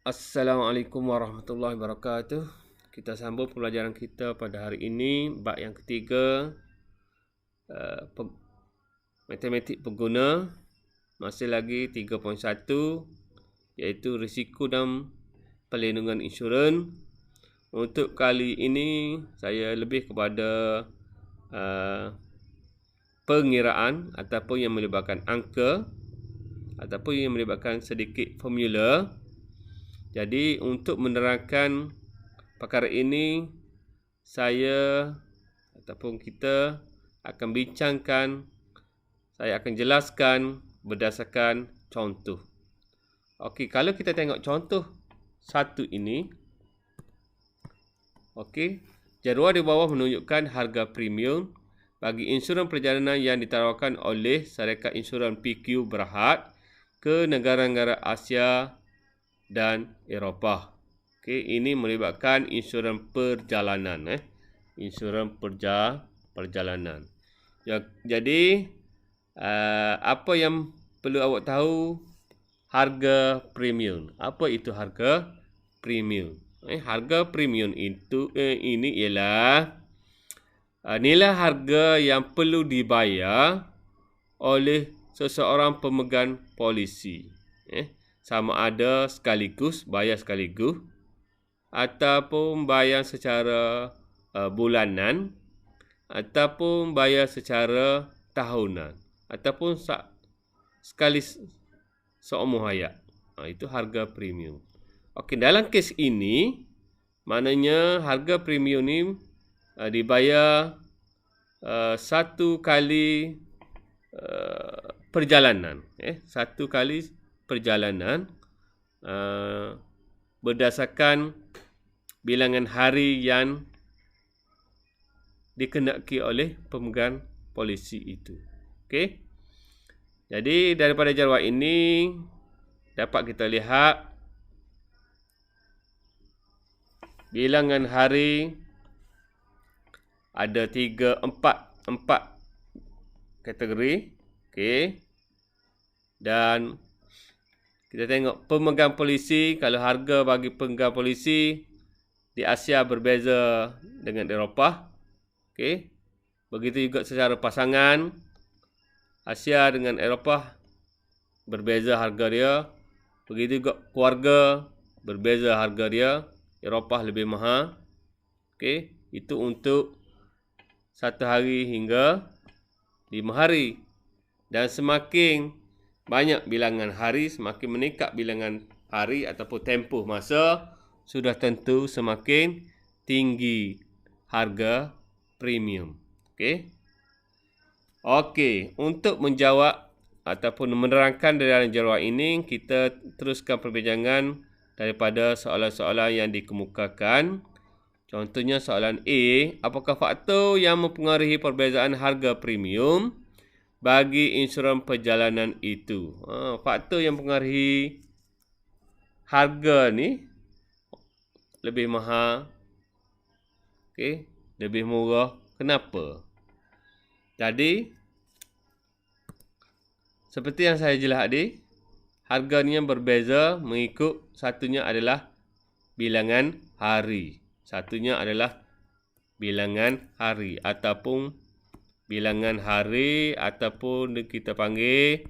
Assalamualaikum warahmatullahi wabarakatuh. Kita sambung pembelajaran kita pada hari ini, bab yang ketiga, matematik pengguna. Masih lagi 3.1, iaitu risiko dan perlindungan insurans. Untuk kali ini, saya lebih kepada pengiraan ataupun yang melibatkan angka ataupun yang melibatkan sedikit formula. Jadi untuk menerangkan perkara ini, saya ataupun kita akan bincangkan, saya akan jelaskan berdasarkan contoh. Okey, kalau kita tengok contoh satu ini, okey, jadual di bawah menunjukkan harga premium bagi insurans perjalanan yang ditawarkan oleh syarikat insurans PQ Berhad ke negara-negara Asia dan Eropah. Okey, ini melibatkan insurans perjalanan. Insurans perjalanan. Jadi, apa yang perlu awak tahu? Harga premium. Apa itu harga premium? Harga premium itu ini ialah nilai harga yang perlu dibayar oleh seseorang pemegang polisi. Sama ada sekaligus, bayar sekaligus, ataupun bayar secara bulanan, ataupun bayar secara tahunan, ataupun sekali seumur hayat. Itu harga premium. Okey, dalam kes ini, maknanya harga premium ni dibayar satu kali perjalanan. Satu kali perjalanan berdasarkan bilangan hari yang dikenakan oleh pemegang polisi itu. Okey. Jadi daripada jadual ini dapat kita lihat bilangan hari ada empat kategori. Okey. Dan kita tengok pemegang polisi, kalau harga bagi pemegang polisi di Asia berbeza dengan Eropah. Okey. Begitu juga secara pasangan, Asia dengan Eropah berbeza harga dia. Begitu juga keluarga berbeza harga dia. Eropah lebih mahal. Okey, itu untuk 1 hari hingga 5 hari. Dan semakin banyak bilangan hari, semakin meningkat bilangan hari ataupun tempoh masa, sudah tentu semakin tinggi harga premium. Okey, untuk menjawab ataupun menerangkan dalam jadual ini, kita teruskan perbincangan daripada soalan-soalan yang dikemukakan. Contohnya soalan A, apakah faktor yang mempengaruhi perbezaan harga premium bagi insurans perjalanan itu? Faktor yang mempengaruhi harga ni lebih mahal, lebih murah. Kenapa? Jadi, seperti yang saya jelas tadi, harganya berbeza mengikut satunya adalah bilangan hari. Satunya adalah bilangan hari ataupun bilangan hari ataupun kita panggil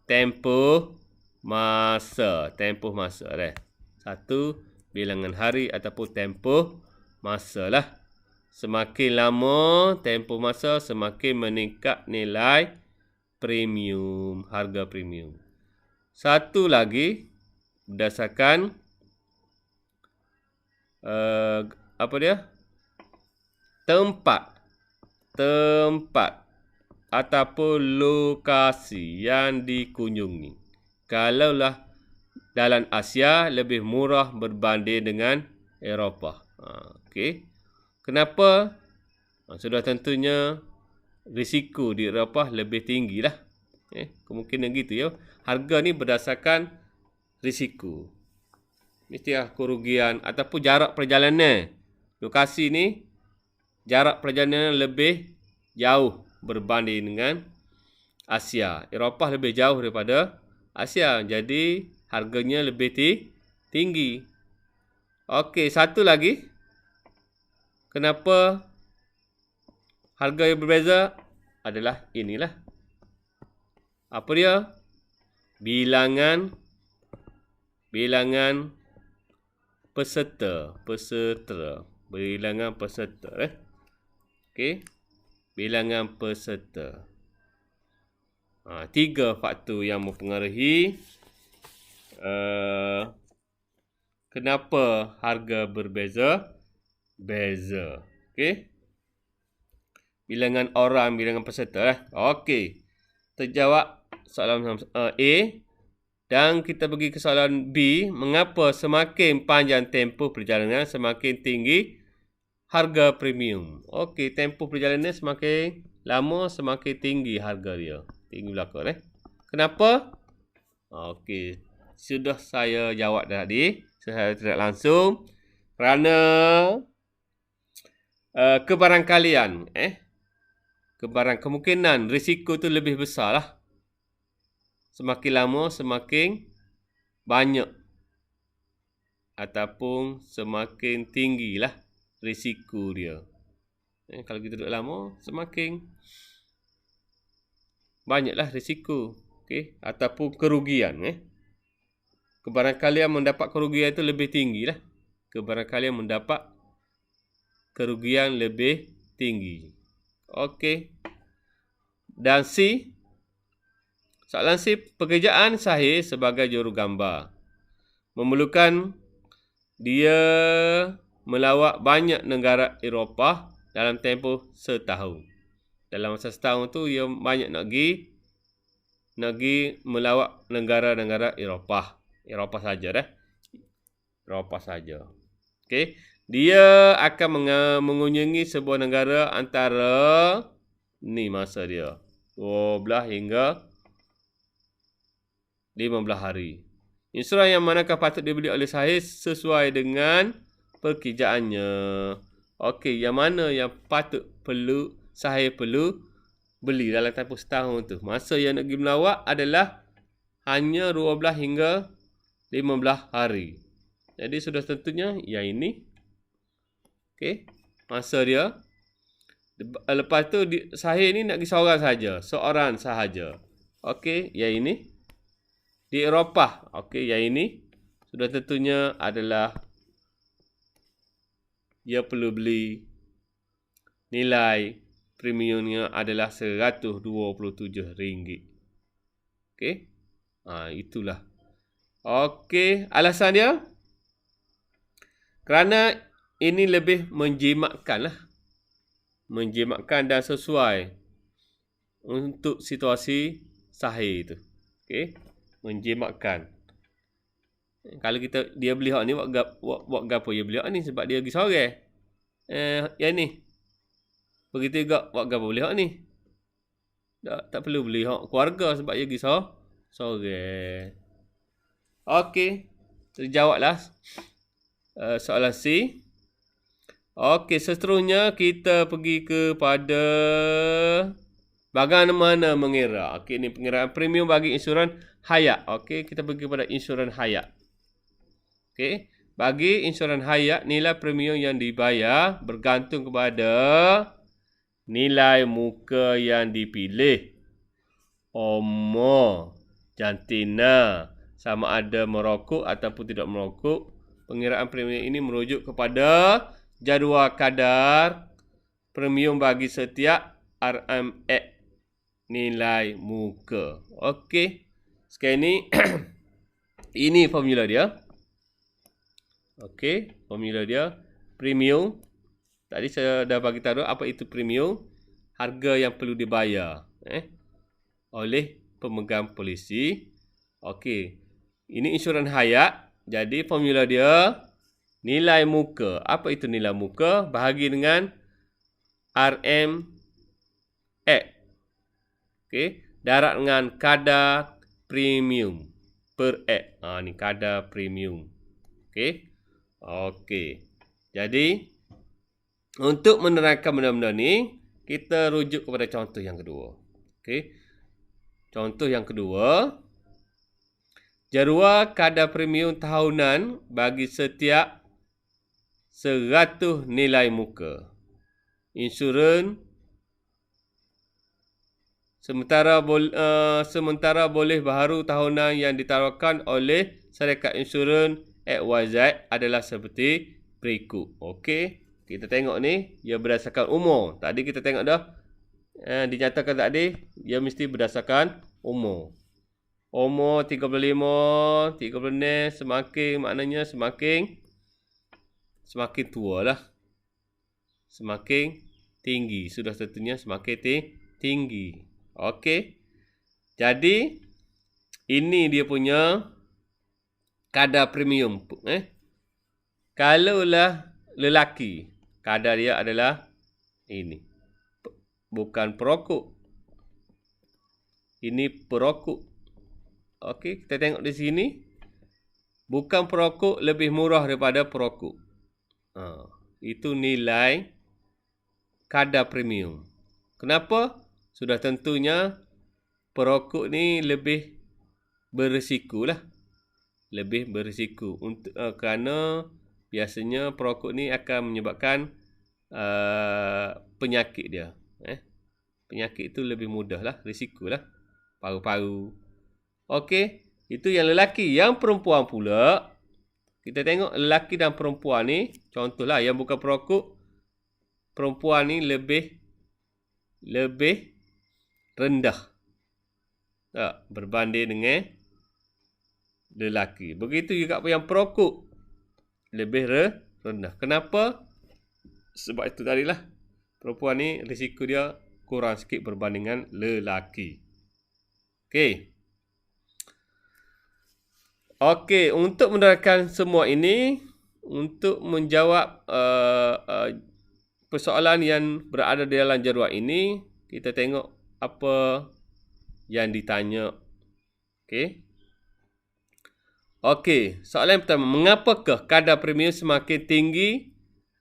tempoh masa. Tempoh masa dah. Satu bilangan hari ataupun tempoh masa lah. Semakin lama tempoh masa, semakin meningkat nilai premium, harga premium. Satu lagi, berdasarkan tempat ataupun lokasi yang dikunjungi. Kalaulah dalam Asia lebih murah berbanding dengan Eropah. Okey. Kenapa? Sudah tentunya risiko di Eropah lebih tinggi lah. Kemungkinan gitu ya. Harga ni berdasarkan risiko. Mestilah kerugian ataupun jarak perjalanan. Lokasi ni jarak perjalanan lebih jauh berbanding dengan Asia. Eropah lebih jauh daripada Asia. Jadi harganya lebih tinggi. Okey, satu lagi. Kenapa harga yang berbeza adalah inilah. Apa dia? Bilangan peserta. Bilangan peserta. Okey. Bilangan peserta. 3 faktor yang mempengaruhi kenapa harga berbeza. Okey. Bilangan orang, bilangan peserta. Okey. Terjawab soalan A. Dan kita pergi ke soalan B. Mengapa semakin panjang tempoh perjalanan, semakin tinggi harga premium? Okey, tempoh perjalanan semakin lama, semakin tinggi harga dia. Tinggi belakang. Kenapa? Okey, sudah saya jawab tadi. Saya tidak langsung. Kerana kebarangkalian. Kemungkinan risiko tu lebih besar lah. Semakin lama, semakin banyak. Ataupun semakin tinggilah risiko dia. Kalau kita duduk lama, semakin banyaklah risiko. Okey, ataupun kerugian. Kebarangkalian mendapat kerugian itu lebih tinggi lah. Kebarangkalian mendapat kerugian lebih tinggi. Okey. Dan C. Soalan C. Pekerjaan Sahir sebagai jurugambar memerlukan dia melawat banyak negara Eropah dalam tempoh setahun. Dalam masa setahun tu dia banyak nak pergi melawat negara-negara Eropah. Eropah saja dah. Eropah saja. Okey. Dia akan mengunjungi sebuah negara antara ni masa dia 12 hingga 15 hari. Insuran yang manakah patut dibeli oleh Sahir sesuai dengan pekerjaannya? Okey, yang mana yang Sahir perlu beli dalam tempoh setahun tu? Masa yang nak pergi melawat adalah hanya 12 hingga 15 hari. Jadi sudah tentunya yang ini. Okey, masa dia. Lepas tu Sahir ni nak pergi seorang sahaja. Okey, yang ini. Di Eropah. Okey, yang ini sudah tentunya adalah dia perlu beli, nilai premiumnya adalah RM127. Okey. Itulah. Okey, alasan dia kerana ini lebih menjimatkan lah. Menjimatkan dan sesuai untuk situasi Sahir itu. Okey, menjimatkan. Kalau dia beli hak ni buat gapo dia beli hak ni sebab dia pergi sorang. Yang ni. Begitu juga buat gapo beli hak ni. Tak perlu beli hak keluarga sebab dia pergi sorang. Okey, terjawablah soalan C. Okey, seterusnya kita pergi kepada bagaimana mengira. Okey, ni pengiraan premium bagi insuran hayat. Okey, kita pergi kepada insuran hayat. Okey, bagi insuran hayat, nilai premium yang dibayar bergantung kepada nilai muka yang dipilih. Umur, jantina, sama ada merokok ataupun tidak merokok. Pengiraan premium ini merujuk kepada jadual kadar premium bagi setiap RMX nilai muka. Okey. Sekarang ni ini formula dia. Okey, formula dia premium. Tadi saya dah bagi tahu apa itu premium. Harga yang perlu dibayar oleh pemegang polisi. Okey. Ini insuran hayat. Jadi formula dia nilai muka. Apa itu nilai muka? Bahagi dengan RMX. Okey, darab dengan kadar premium per X. Ni kadar premium. Okey. Okey. Jadi untuk menerangkan benda-benda ni, kita rujuk kepada contoh yang kedua. Okey. Contoh yang kedua. Jadual kadar premium tahunan bagi setiap 100 nilai muka. Insurans sementara boleh baharu tahunan yang ditawarkan oleh syarikat insurans XYZ adalah seperti berikut. Okey, kita tengok ni, ia berdasarkan umur. Tadi kita tengok dah, dinyatakan tadi, ia mesti berdasarkan umur. Umur 35, 36, maknanya semakin tua lah. Semakin tinggi, sudah tentunya semakin tinggi. Okey. Jadi, ini dia punya kadar premium. Kalaulah lelaki, kadar dia adalah ini. Bukan perokok. Ini perokok. Okey, kita tengok di sini. Bukan perokok lebih murah daripada perokok. Itu nilai kadar premium. Kenapa? Sudah tentunya perokok ni lebih berisiko lah. Lebih berisiko. Kerana biasanya perokok ni akan menyebabkan penyakit dia. Penyakit itu lebih mudah lah, risiko lah. Paru-paru. Okey, itu yang lelaki. Yang perempuan pula, kita tengok lelaki dan perempuan ni, contohlah yang bukan perokok, perempuan ni lebih rendah berbanding dengan lelaki. Begitu juga yang perokok lebih rendah. Kenapa? Sebab itu tadilah, perempuan ni risiko dia kurang sikit berbandingan lelaki. Okey, untuk menerangkan semua ini, untuk menjawab persoalan yang berada di dalam jadual ini, kita tengok apa yang ditanya. Okey, soalan yang pertama, mengapakah kadar premium semakin tinggi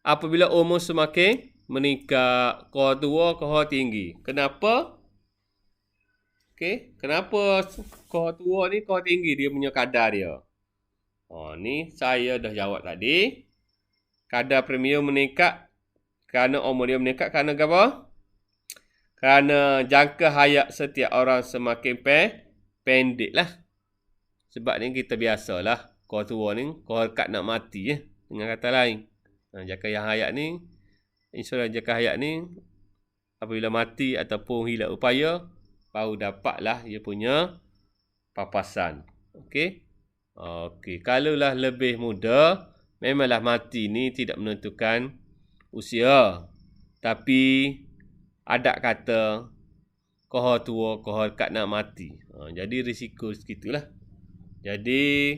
apabila umur semakin meningkat? Kohort tua, kohort tinggi. Kenapa? Kenapa kohort tua ni, kohort tinggi dia punya kadar dia? Ni saya dah jawab tadi. Kadar premium meningkat kerana umur dia meningkat. Kerana apa? Kerana jangka hayat setiap orang semakin pendek lah. Sebab ni kita biasalah, kohort tua ni kohort kad nak mati dengan kata lain. Jangka yang hayat ni, insurans jangka hayat ni, apabila mati ataupun hilang upaya, baru dapatlah ia punya papasan. Okey, kalaulah lebih muda, memanglah mati ni tidak menentukan usia. Tapi adat kata kohort tua, kohort kad nak mati. Jadi risiko segitulah. Jadi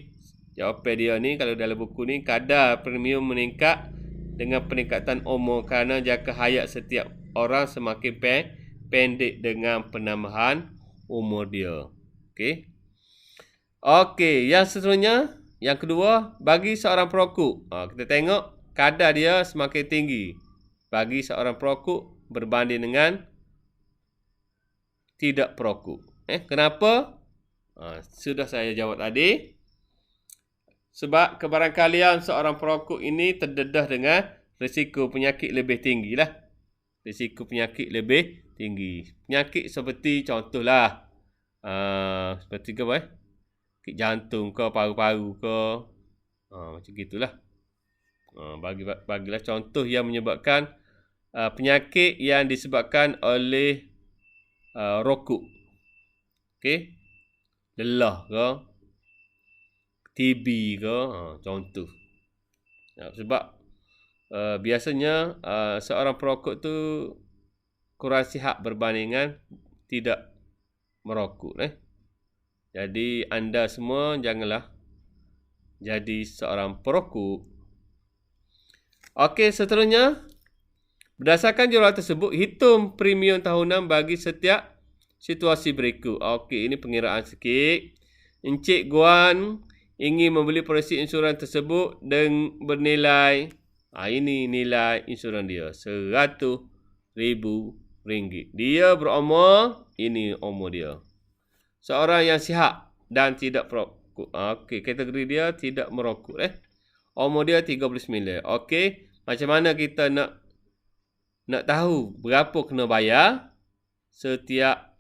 jawapan dia ni, kalau dalam buku ni, kadar premium meningkat dengan peningkatan umur kerana jangka hayat setiap orang semakin pendek dengan penambahan umur dia. Okey, yang seterusnya, yang kedua, bagi seorang perokok. Kita tengok kadar dia semakin tinggi bagi seorang perokok berbanding dengan tidak perokok. Kenapa? Sudah saya jawab tadi. Sebab kebarangkalian seorang perokok ini terdedah dengan risiko penyakit lebih tinggi lah. Risiko penyakit lebih tinggi. Penyakit seperti contohlah, seperti ke apa? Sakit jantung ke, paru-paru ke. Macam gitulah. Bagilah contoh yang menyebabkan penyakit yang disebabkan oleh rokok. Lelah ke, TB ke, contoh. Sebab biasanya seorang perokok tu kurang sihat berbandingan tidak merokok. Jadi anda semua janganlah jadi seorang perokok. Okey, seterusnya, berdasarkan jadual tersebut, hitung premium tahunan bagi setiap situasi berikut. Okey, ini pengiraan sikit. Encik Guan ingin membeli polisi insurans tersebut dengan bernilai, ini nilai insurans dia, RM100,000. Dia berumur, ini umur dia. Seorang yang sihat dan tidak merokok. Okey, kategori dia tidak merokok. Umur dia 39. Okey, macam mana kita nak tahu berapa kena bayar setiap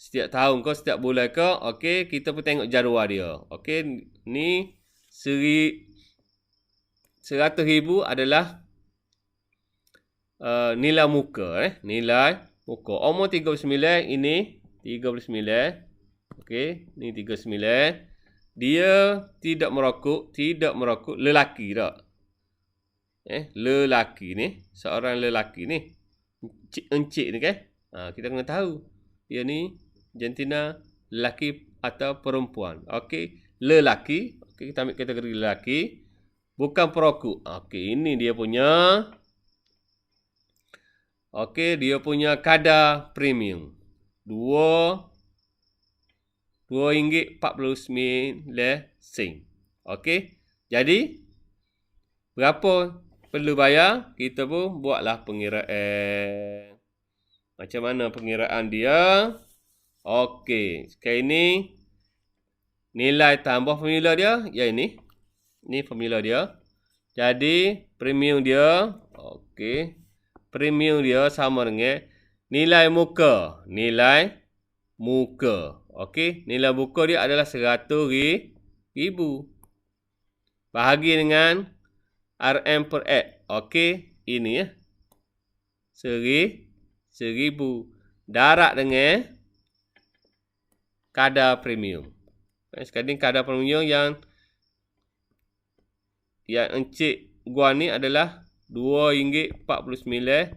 tahun ke, setiap bulan ke? Okey, kita pun tengok jadual dia. Okey, ni 100,000 adalah nilai muka. Nilai muka. Umur 39, ini 39. Okey, ni 39. Dia tidak merokok, lelaki tak? Lelaki ni, seorang lelaki ni. Encik ni kan? Kita kena tahu. Dia ni jantina lelaki atau perempuan. Okey, lelaki. Okey, kita ambil kategori lelaki. Bukan perokok. Okey, ini dia punya. Okey, dia punya kadar premium. RM2.49. Okey. Jadi, berapa perlu bayar? Kita pun buatlah pengiraan. Macam mana pengiraan dia? Okey, sekarang ini nilai tambah formula dia, ya ini. Ini formula dia. Jadi, premium dia, okey. Premium dia sama dengan nilai muka. Nilai muka. Okey, nilai muka dia adalah RM100,000. Bahagi dengan RM per X. Okey, ini ya. RM1,000. Darab dengan kadar premium. Sekarang ni kadar premium yang Encik Guan ni adalah RM2.49.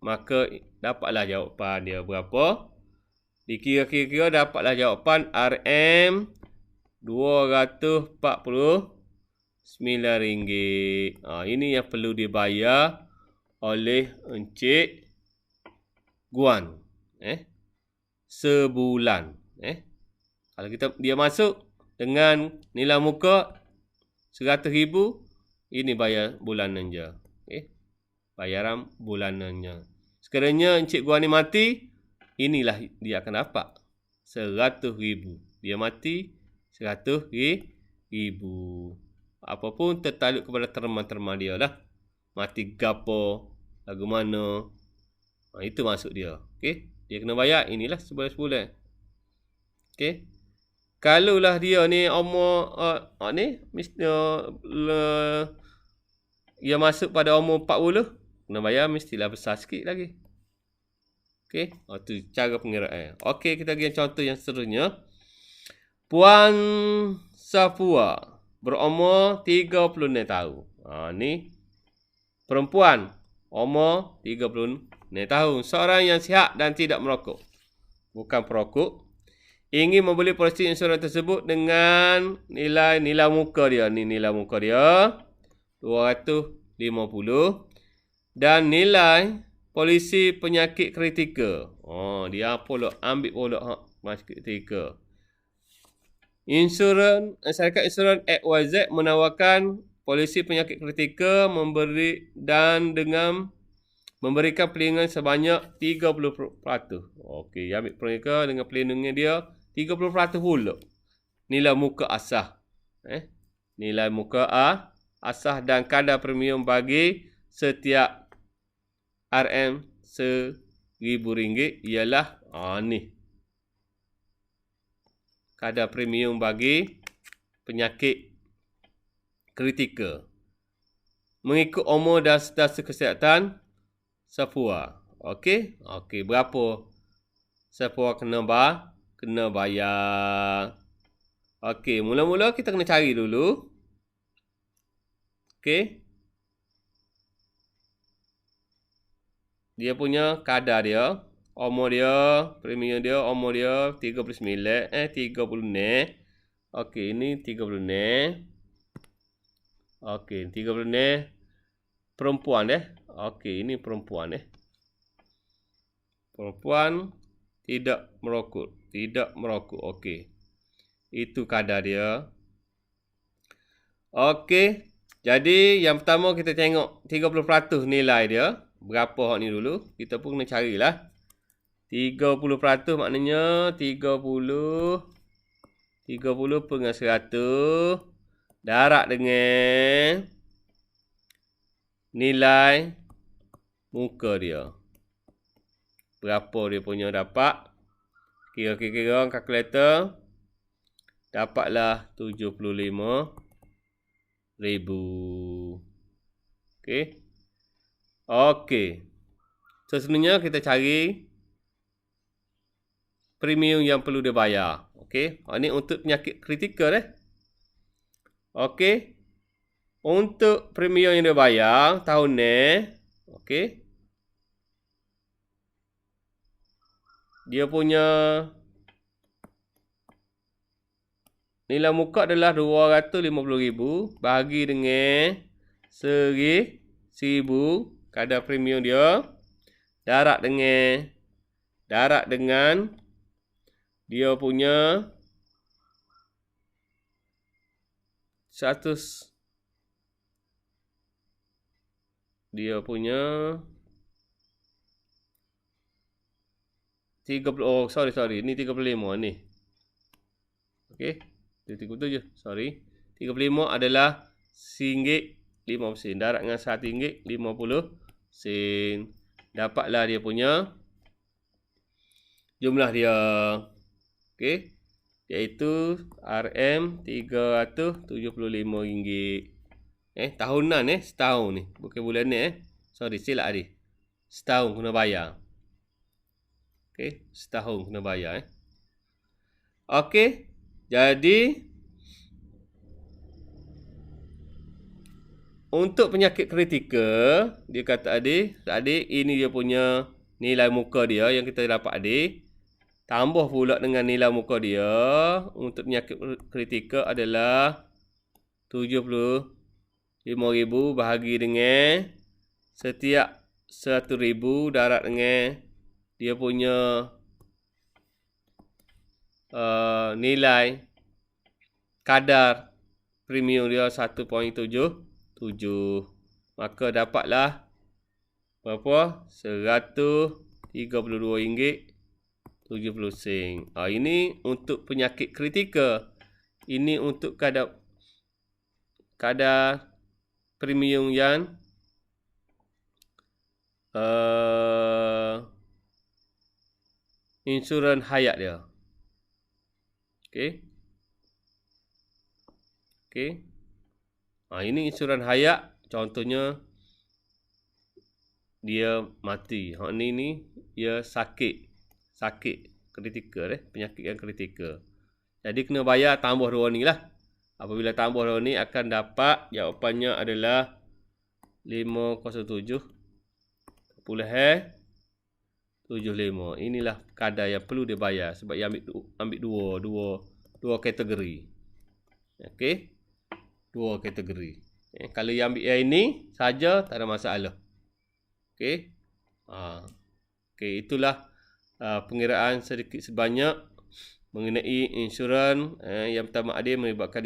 Maka dapatlah jawapan dia berapa? Dikira-kira dapatlah jawapan RM RM249. Ini yang perlu dibayar oleh Encik Guan. Sebulan. Kalau dia masuk dengan nilai muka RM100,000, ini bayar bulanan je. Bayaran bulanannya. Sekiranya Encik Guan ni mati, inilah dia akan dapat RM100,000. Dia mati RM100,000. Apapun tertaluk kepada terma-terma dia lah. Mati gapo, lagu mana. Itu maksud dia. Okey, dia kena bayar inilah sebulan-sebulan. Okey. Kalaulah dia ni umur ni dia masuk pada umur 40, kena bayar mestilah besar sikit lagi. Okey, itu cara pengiraan. Okey, kita pergi contoh yang seterusnya. Puan Safua berumur 36 tahun. Ni perempuan umur 36 tahun. Seorang yang sihat dan tidak merokok. Bukan perokok. Ingin membeli polisi insurans tersebut dengan nilai muka dia. Ni nilai muka dia. 250. Dan nilai polisi penyakit kritikal. Dia ambil pula penyakit kritikal. Syarikat insurans XYZ menawarkan polisi penyakit kritikal memberikan perlindungan sebanyak 30%. Okey, ambil perlindungan dengan perlindungan dia 30% pula. Nilai muka asas. Nilai muka asas dan kadar premium bagi setiap RM RM1,000 ialah ni. Kadar premium bagi penyakit kritikal. Mengikut umur dan status kesihatan Safua. Okey, berapa Safua kena bayar? Okey, mula-mula kita kena cari dulu. Okey. Dia punya kadar dia, umur dia, premium dia, umur dia 36. Okey, ini 36. Okey, 36 perempuan Okey, ini perempuan Perempuan tidak merokok. Okey. Itu kadar dia. Okey. Jadi yang pertama kita tengok 30% nilai dia. Berapa hak ni dulu? Kita pun kena carilah. 30% maknanya 30 dengan 100 darab dengan nilai muka dia. Berapa dia punya dapat? Kira-kira orang kalkulator dapatlah 75,000. Okey. Okey. So, sebenarnya kita cari premium yang perlu dia bayar. Okey. Ini untuk penyakit kritikal Okey. Untuk premium yang dia bayar tahun ni, okey. Dia punya nilai muka adalah 250,000 bahagi dengan 1,000 kadar premium dia darab dengan dia punya 100 dia punya 30 sorry ni 35 ni. Okey, 37 sorry. 35 adalah RM1.50 darab dengan RM1.50. Dapatlah dia punya jumlah dia. Okey, iaitu RM375. Tahunan setahun ni, bukan bulan ni Sorry, silap tadi. Setahun kena bayar. Okey, setahun kena bayar Okey, jadi untuk penyakit kritikal, dia kata adik ini dia punya nilai muka dia yang kita dapat tambah pula dengan nilai muka dia untuk penyakit kritikal adalah 75,000 bahagi dengan setiap 100,000 darab dengan dia punya nilai kadar premium dia 1.77. Maka dapatlah berapa? RM132.70. Ini untuk penyakit kritikal. Ini untuk kadar premium yang insurans hayat dia. Okey. Ini insurans hayat. Contohnya dia mati. Ni dia sakit kritikal penyakit yang kritikal. Jadi kena bayar tambah dua ni lah. Apabila tambah dua ni akan dapat jawapannya adalah 507.75. Inilah kadar yang perlu dia bayar sebab dia ambil dua kategori. Okey. Dua kategori. Kalau yang ambil yang ini saja tak ada masalah. Okey. Okey, itulah pengiraan sedikit sebanyak mengenai insurans. Yang pertama melibatkan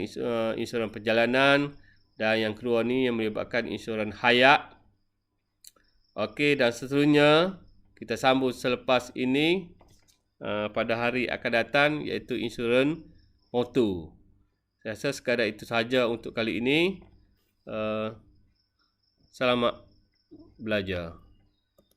insurans perjalanan dan yang kedua ni yang melibatkan insurans hayat. Okey, dan seterusnya kita sambung selepas ini pada hari akan datang iaitu insurans motor. Saya rasa sekadar itu saja untuk kali ini. Selamat belajar.